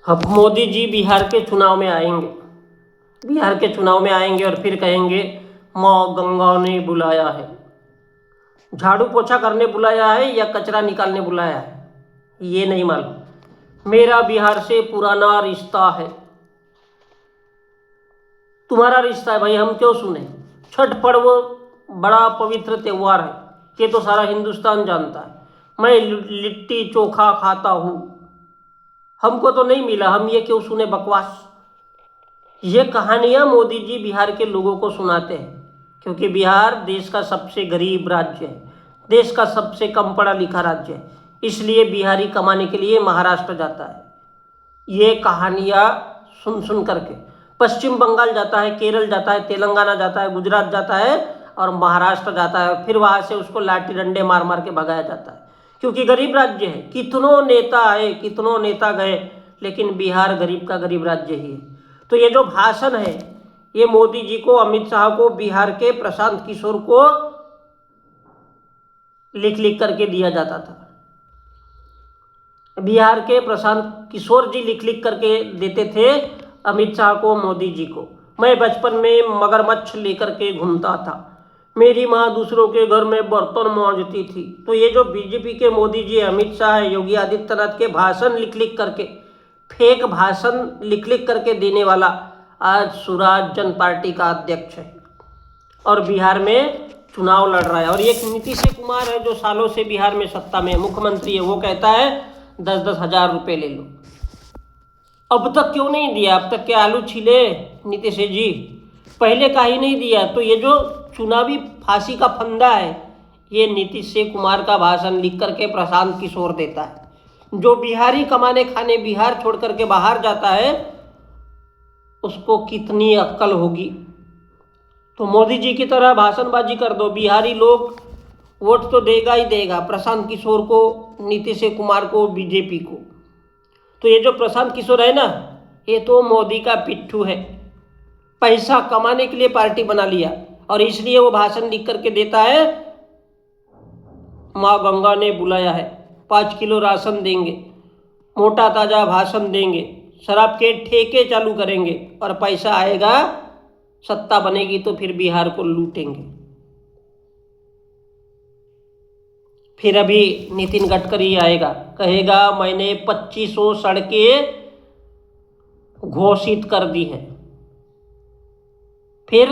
अब मोदी जी बिहार के चुनाव में आएंगे, बिहार के चुनाव में आएंगे और फिर कहेंगे माँ गंगा ने बुलाया है। झाड़ू पोछा करने बुलाया है या कचरा निकालने बुलाया है, ये नहीं मालूम। मेरा बिहार से पुराना रिश्ता है। तुम्हारा रिश्ता है भाई, हम क्यों सुने। छठ पर्व बड़ा पवित्र त्यौहार है, ये तो सारा हिंदुस्तान जानता है। मैं लिट्टी चोखा खाता हूँ, हमको तो नहीं मिला, हम ये क्यों सुने बकवास। ये कहानियां मोदी जी बिहार के लोगों को सुनाते हैं, क्योंकि बिहार देश का सबसे गरीब राज्य है, देश का सबसे कम पढ़ा लिखा राज्य है, इसलिए बिहारी कमाने के लिए महाराष्ट्र जाता है। ये कहानियां सुन सुन करके पश्चिम बंगाल जाता है, केरल जाता है, तेलंगाना जाता है, गुजरात जाता है और महाराष्ट्र जाता है। फिर वहाँ से उसको लाठी डंडे मार मार के भगाया जाता है, क्योंकि गरीब राज्य है। कितनों नेता आए, कितनों नेता गए, लेकिन बिहार गरीब का गरीब राज्य ही है। तो ये जो भाषण है, ये मोदी जी को, अमित शाह को, बिहार के प्रशांत किशोर को लिख लिख करके दिया जाता था। बिहार के प्रशांत किशोर जी लिख लिख करके देते थे अमित शाह को, मोदी जी को। मैं बचपन में मगरमच्छ लेकर के घूमता था, मेरी माँ दूसरों के घर में बर्तन मांजती थी। तो ये जो बीजेपी के मोदी जी, अमित शाह, योगी आदित्यनाथ के भाषण लिख लिख करके, फेक भाषण लिख लिख करके देने वाला आज स्वराज जन पार्टी का अध्यक्ष है और बिहार में चुनाव लड़ रहा है। और एक नीतीश कुमार है जो सालों से बिहार में सत्ता में मुख्यमंत्री है, वो कहता है 10-10 हजार रुपये ले लो। अब तक क्यों नहीं दिया? अब तक के आलू छिले नीतीश जी, पहले का ही नहीं दिया। तो ये जो चुनावी फांसी का फंदा है, ये नीतीश कुमार का भाषण लिख करके प्रशांत किशोर देता है। जो बिहारी कमाने खाने बिहार छोड़ करके बाहर जाता है, उसको कितनी अक्ल होगी। तो मोदी जी की तरह भाषणबाजी कर दो, बिहारी लोग वोट तो देगा ही देगा, प्रशांत किशोर को, नीतीश कुमार को, बीजेपी को। तो ये जो प्रशांत किशोर है ना, ये तो मोदी का पिट्ठू है। पैसा कमाने के लिए पार्टी बना लिया और इसलिए वो भाषण लिख करके देता है, माँ गंगा ने बुलाया है, 5 किलो राशन देंगे, मोटा ताजा भाषण देंगे, शराब के ठेके चालू करेंगे और पैसा आएगा, सत्ता बनेगी तो फिर बिहार को लूटेंगे। फिर अभी नितिन गडकरी आएगा, कहेगा मैंने 2500 सड़कें घोषित कर दी है। फिर